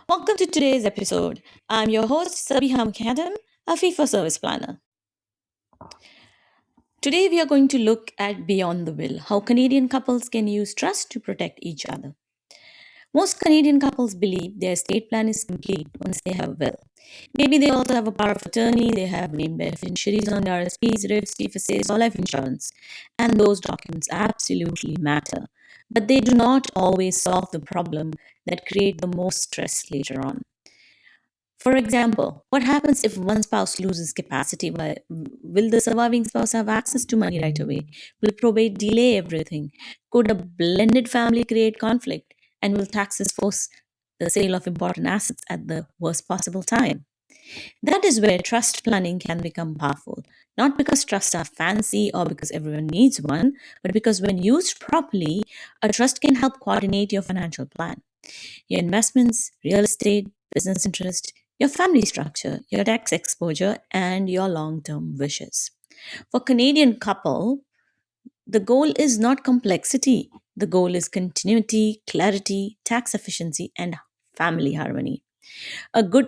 Welcome to today's episode. I'm your host, Sabiha Mukadam, a FIFA service planner. Today, we are going to look at Beyond the Will, how Canadian couples can use trust to protect each other. Most Canadian couples believe their estate plan is complete once they have a will. Maybe they also have a power of attorney, they have named beneficiaries on their RSPs, RIFs, TFSAs, or life insurance, and those documents absolutely matter. But they do not always solve the problem that create the most stress later on. For example, what happens if one spouse loses capacity? Will the surviving spouse have access to money right away? Will probate delay everything? Could a blended family create conflict? And will taxes force the sale of important assets at the worst possible time? That is where trust planning can become powerful. Not because trusts are fancy or because everyone needs one, but because when used properly, a trust can help coordinate your financial plan, your investments, real estate, business interest, your family structure, your tax exposure, and your long term wishes. For Canadian couple, the goal is not complexity. The goal is continuity, clarity, tax efficiency, and family harmony. A good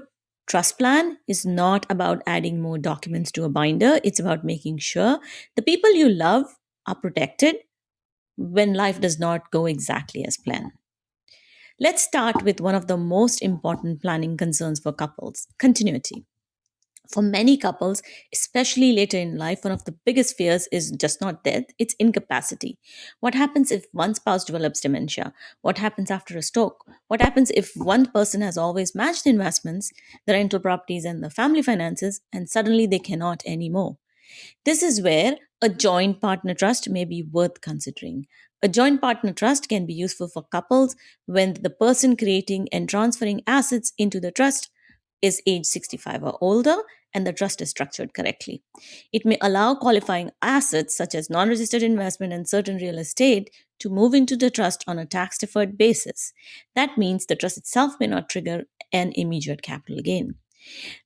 trust plan is not about adding more documents to a binder, it's about making sure the people you love are protected when life does not go exactly as planned. Let's start with one of the most important planning concerns for couples: continuity. For many couples, especially later in life, one of the biggest fears is just not death, it's incapacity. What happens if one spouse develops dementia? What happens after a stroke? What happens if one person has always matched the investments, the rental properties, and the family finances, and suddenly they cannot anymore? This is where a joint partner trust may be worth considering. A joint partner trust can be useful for couples when the person creating and transferring assets into the trust is age 65 or older and the trust is structured correctly. It may allow qualifying assets such as non registered investment and certain real estate to move into the trust on a tax deferred basis. That means the trust itself may not trigger an immediate capital gain.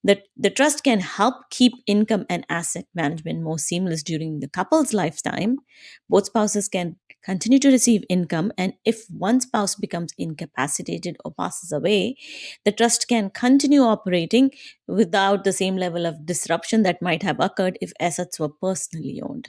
The trust can help keep income and asset management more seamless during the couple's lifetime. Both spouses can continue to receive income, and if one spouse becomes incapacitated or passes away, the trust can continue operating without the same level of disruption that might have occurred if assets were personally owned.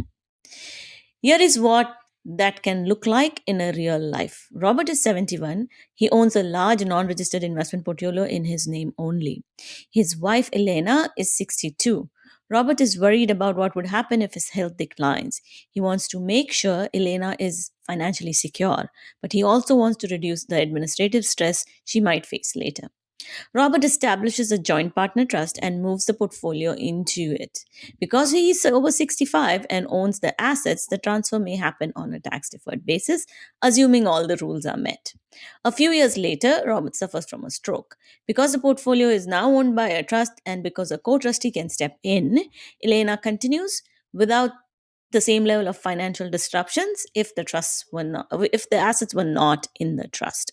Here is what that can look like in a real life. Robert is 71. He owns a large non registered investment portfolio in his name only. His wife Elena is 62. Robert is worried about what would happen if his health declines. He wants to make sure Elena is financially secure, but he also wants to reduce the administrative stress she might face later. Robert establishes a joint partner trust and moves the portfolio into it. Because he is over 65 and owns the assets, the transfer may happen on a tax deferred basis, assuming all the rules are met. A few years later, Robert suffers from a stroke. Because the portfolio is now owned by a trust and because a co trustee can step in, Elena continues without the same level of financial disruptions if the assets were not in the trust.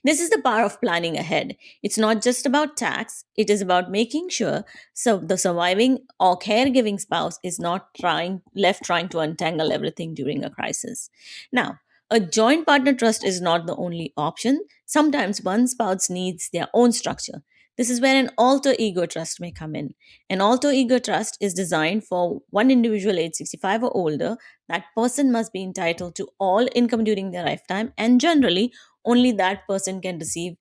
This is the power of planning ahead. It's not just about tax, it is about making sure so the surviving or caregiving spouse is not trying to untangle everything during a crisis. Now, a joint partner trust is not the only option. Sometimes one spouse needs their own structure. This is where an alter ego trust may come in. An alter ego trust is designed for one individual age 65 or older. That person must be entitled to all income during their lifetime, and generally only that person can receive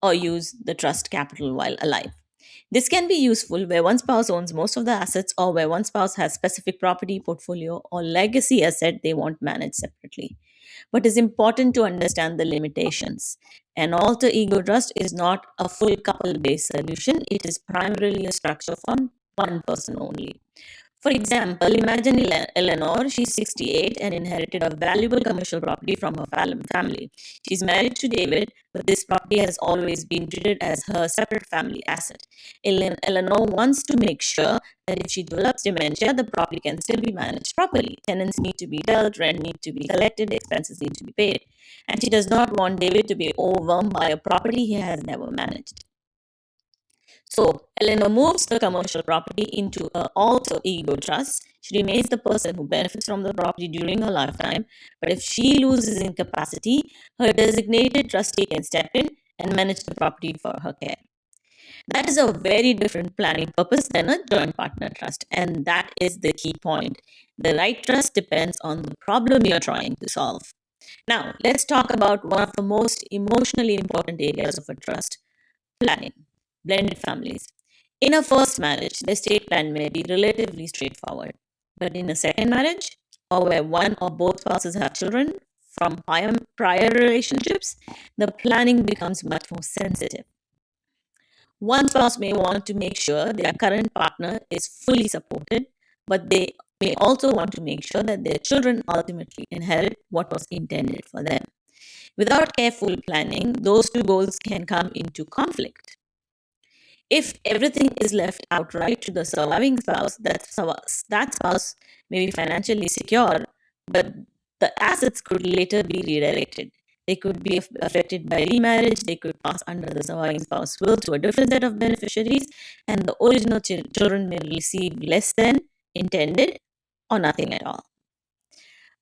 or use the trust capital while alive. This can be useful where one spouse owns most of the assets or where one spouse has specific property, portfolio, or legacy asset they want managed separately. But it's important to understand the limitations. An alter ego trust is not a full couple based solution, it is primarily a structure for one person only. For example, imagine Eleanor, she's 68 and inherited a valuable commercial property from her family. She's married to David, but this property has always been treated as her separate family asset. Eleanor wants to make sure that if she develops dementia, the property can still be managed properly. Tenants need to be dealt, rent need to be collected, expenses need to be paid. And she does not want David to be overwhelmed by a property he has never managed. So, Eleanor moves the commercial property into an alter ego trust. She remains the person who benefits from the property during her lifetime, but if she loses incapacity, her designated trustee can step in and manage the property for her care. That is a very different planning purpose than a joint partner trust, and that is the key point. The right trust depends on the problem you're trying to solve. Now, let's talk about one of the most emotionally important areas of a trust: planning. Blended families. In a first marriage, the estate plan may be relatively straightforward. But in a second marriage, or where one or both spouses have children from prior relationships, the planning becomes much more sensitive. One spouse may want to make sure their current partner is fully supported, but they may also want to make sure that their children ultimately inherit what was intended for them. Without careful planning, those two goals can come into conflict. If everything is left outright to the surviving spouse, that spouse may be financially secure, but the assets could later be redirected. They could be affected by remarriage, they could pass under the surviving spouse's will to a different set of beneficiaries, and the original children may receive less than intended or nothing at all.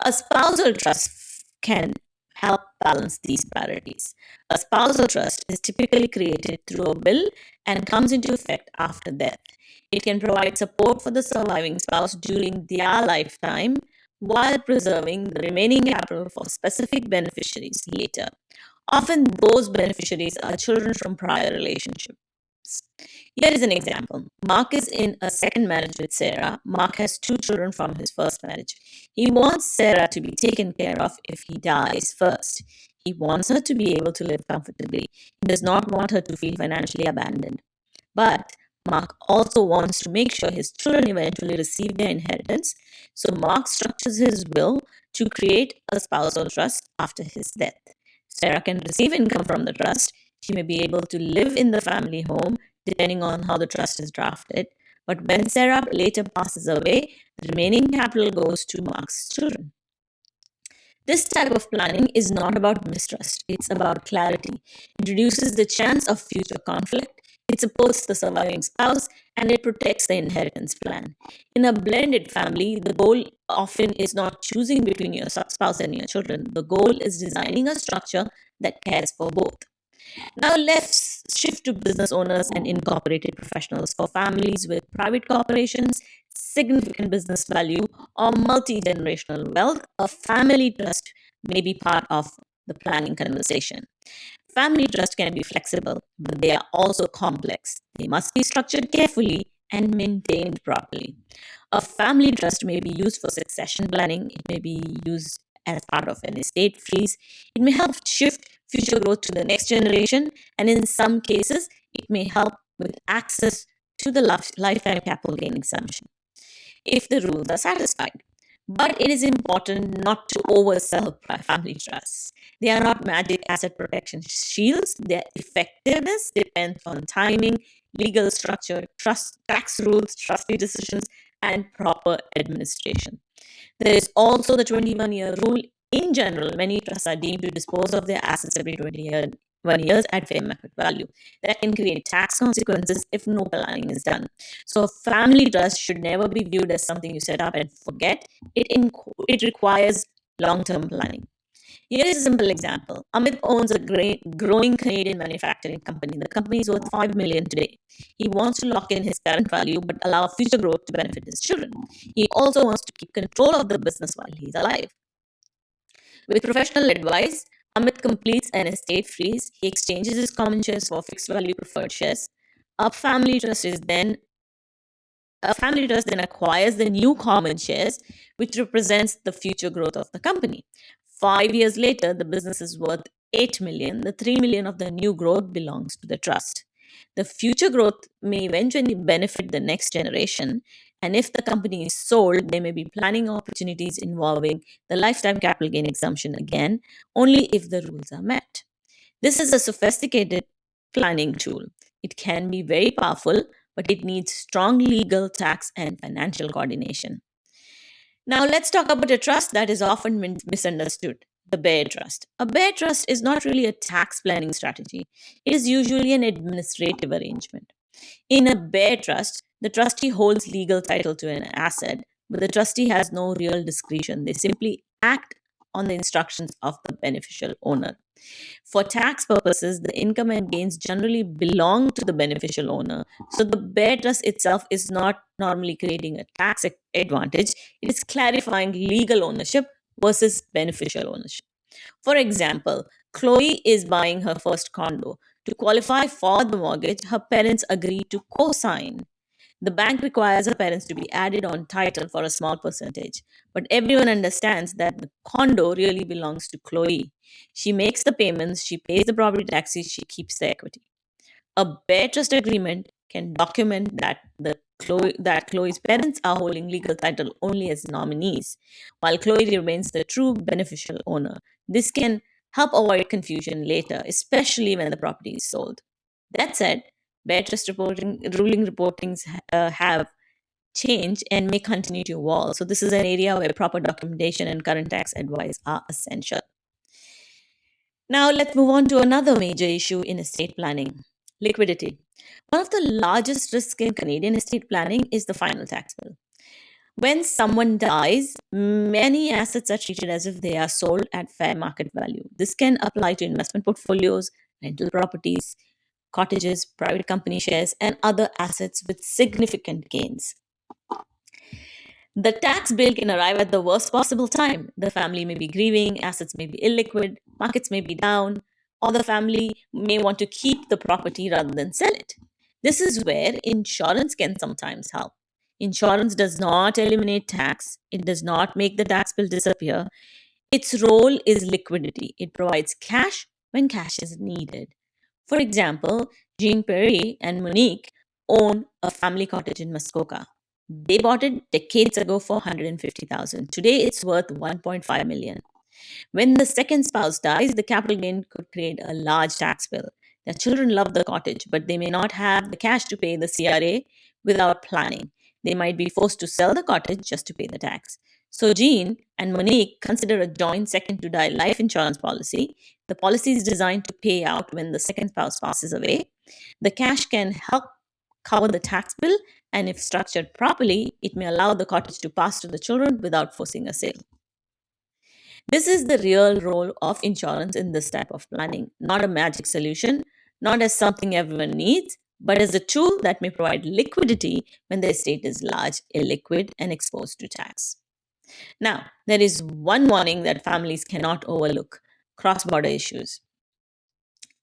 A spousal trust can help balance these priorities. A spousal trust is typically created through a will and comes into effect after death. It can provide support for the surviving spouse during their lifetime while preserving the remaining capital for specific beneficiaries later. Often, those beneficiaries are children from prior relationships. Here is an example. Mark is in a second marriage with Sarah. Mark has two children from his first marriage. He wants Sarah to be taken care of if he dies first. He wants her to be able to live comfortably. He does not want her to feel financially abandoned. But Mark also wants to make sure his children eventually receive their inheritance, so Mark structures his will to create a spousal trust after his death. Sarah can receive income from the trust. She may be able to live in the family home depending on how the trust is drafted. But when Sarah later passes away, the remaining capital goes to Mark's children. This type of planning is not about mistrust, it's about clarity. It reduces the chance of future conflict, it supports the surviving spouse, and it protects the inheritance plan. In a blended family, the goal often is not choosing between your spouse and your children. The goal is designing a structure that cares for both. Now let's shift to business owners and incorporated professionals. For families with private corporations, significant business value, or multi generational wealth, a family trust may be part of the planning conversation. Family trust can be flexible, but they are also complex. They must be structured carefully and maintained properly. A family trust may be used for succession planning, it may be used as part of an estate freeze, it may help shift future growth to the next generation, and in some cases, it may help with access to the lifetime capital gain exemption if the rules are satisfied. But it is important not to oversell family trusts. They are not magic asset protection shields. Their effectiveness depends on timing, legal structure, trust, tax rules, trustee decisions, and proper administration. There is also the 21-year rule. In general, many trusts are deemed to dispose of their assets every 21 years at fair market value. That can create tax consequences if no planning is done. So, a family trust should never be viewed as something you set up and forget. It requires long term planning. Here is a simple example. Amit owns a growing Canadian manufacturing company. The company is worth 5 million today. He wants to lock in his current value but allow future growth to benefit his children. He also wants to keep control of the business while he's alive. With professional advice, Amit completes an estate freeze. He exchanges his common shares for fixed value preferred shares. A family trust is then a family trust then acquires the new common shares, which represents the future growth of the company. 5 years later, the business is worth 8 million. The 3 million of the new growth belongs to the trust. The future growth may eventually benefit the next generation, and if the company is sold, they may be planning opportunities involving the lifetime capital gain exemption again, only if the rules are met. This is a sophisticated planning tool. It can be very powerful, but it needs strong legal, tax, and financial coordination. Now, let's talk about a trust that is often misunderstood: the Bear Trust. A Bear Trust is not really a tax planning strategy, it is usually an administrative arrangement. In a Bear Trust, the trustee holds legal title to an asset, but the trustee has no real discretion. They simply act on the instructions of the beneficial owner. For tax purposes, the income and gains generally belong to the beneficial owner. So the bare trust itself is not normally creating a tax advantage, it is clarifying legal ownership versus beneficial ownership. For example, Chloe is buying her first condo. To qualify for the mortgage, her parents agree to co sign. The bank requires her parents to be added on title for a small percentage, but everyone understands that the condo really belongs to Chloe. She makes the payments, she pays the property taxes, she keeps the equity. A bare trust agreement can document that Chloe's parents are holding legal title only as nominees, while Chloe remains the true beneficial owner. This can help avoid confusion later, especially when the property is sold. That said, bare trust ruling reportings have changed and may continue to evolve. So this is an area where proper documentation and current tax advice are essential. Now, let's move on to another major issue in estate planning: liquidity. One of the largest risks in Canadian estate planning is the final tax bill. When someone dies, many assets are treated as if they are sold at fair market value. This can apply to investment portfolios, rental properties, cottages, private company shares, and other assets with significant gains. The tax bill can arrive at the worst possible time. The family may be grieving, assets may be illiquid, markets may be down, or the family may want to keep the property rather than sell it. This is where insurance can sometimes help. Insurance does not eliminate tax, it does not make the tax bill disappear. Its role is liquidity. It provides cash when cash is needed. For example, Jean Perry and Monique own a family cottage in Muskoka. They bought it decades ago for 150,000. Today it's worth 1.5 million. When the second spouse dies, the capital gain could create a large tax bill. Their children love the cottage, but they may not have the cash to pay the CRA without planning. They might be forced to sell the cottage just to pay the tax. So Jean and Monique consider a joint second to die life insurance policy. The policy is designed to pay out when the second spouse passes away. The cash can help cover the tax bill, and if structured properly, it may allow the cottage to pass to the children without forcing a sale. This is the real role of insurance in this type of planning, not a magic solution, not as something everyone needs, but as a tool that may provide liquidity when the estate is large, illiquid, and exposed to tax. Now, there is one warning that families cannot overlook: cross border issues.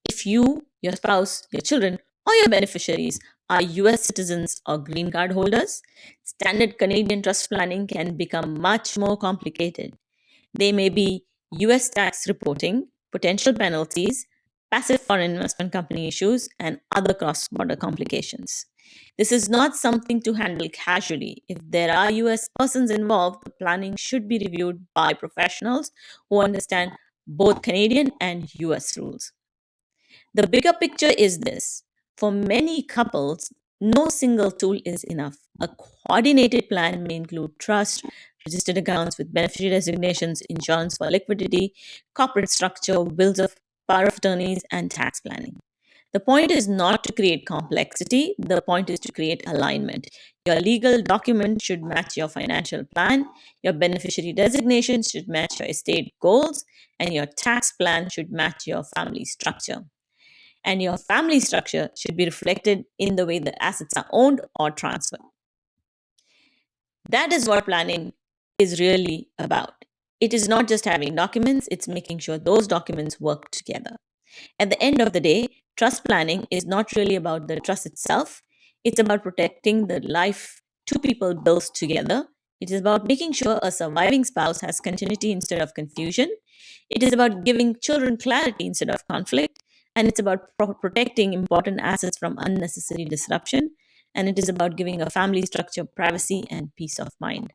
If you, your spouse, your children, or your beneficiaries are US citizens or green card holders, standard Canadian trust planning can become much more complicated. They may be US tax reporting, potential penalties, passive foreign investment company issues, and other cross border complications. This is not something to handle casually. If there are US persons involved, the planning should be reviewed by professionals who understand both Canadian and US rules. The bigger picture is this: for many couples, no single tool is enough. A coordinated plan may include trust, registered accounts with beneficiary designations, insurance for liquidity, corporate structure, bills of power of attorneys, and tax planning. The point is not to create complexity, the point is to create alignment. Your legal document should match your financial plan, your beneficiary designation should match your estate goals, and your tax plan should match your family structure. And your family structure should be reflected in the way the assets are owned or transferred. That is what planning is really about. It is not just having documents, it's making sure those documents work together. At the end of the day, trust planning is not really about the trust itself, it's about protecting the life two people build together. It is about making sure a surviving spouse has continuity instead of confusion. It is about giving children clarity instead of conflict. And it's about protecting important assets from unnecessary disruption. And it is about giving a family structure privacy and peace of mind.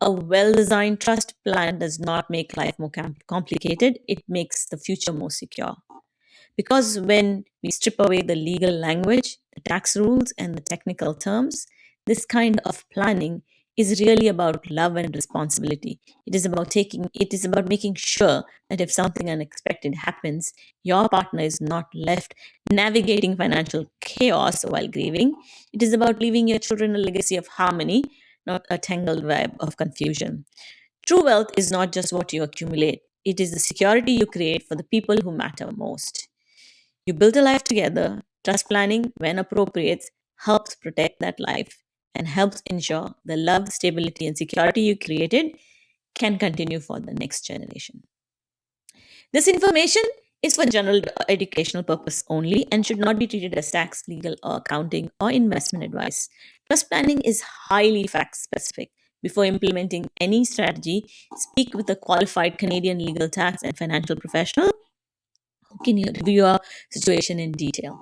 A well designed trust plan does not make life more complicated, it makes the future more secure. Because when we strip away the legal language, the tax rules, and the technical terms, this kind of planning is really about love and responsibility. It is about making sure that if something unexpected happens, your partner is not left navigating financial chaos while grieving. It is about leaving your children a legacy of harmony, not a tangled web of confusion. True wealth is not just what you accumulate, it is the security you create for the people who matter most. You build a life together. Trust planning, when appropriate, helps protect that life and helps ensure the love, stability, and security you created can continue for the next generation. This information is for general educational purpose only and should not be treated as tax, legal, or accounting or investment advice. Trust planning is highly fact specific. Before implementing any strategy, speak with a qualified Canadian legal tax and financial professional who can review your situation in detail.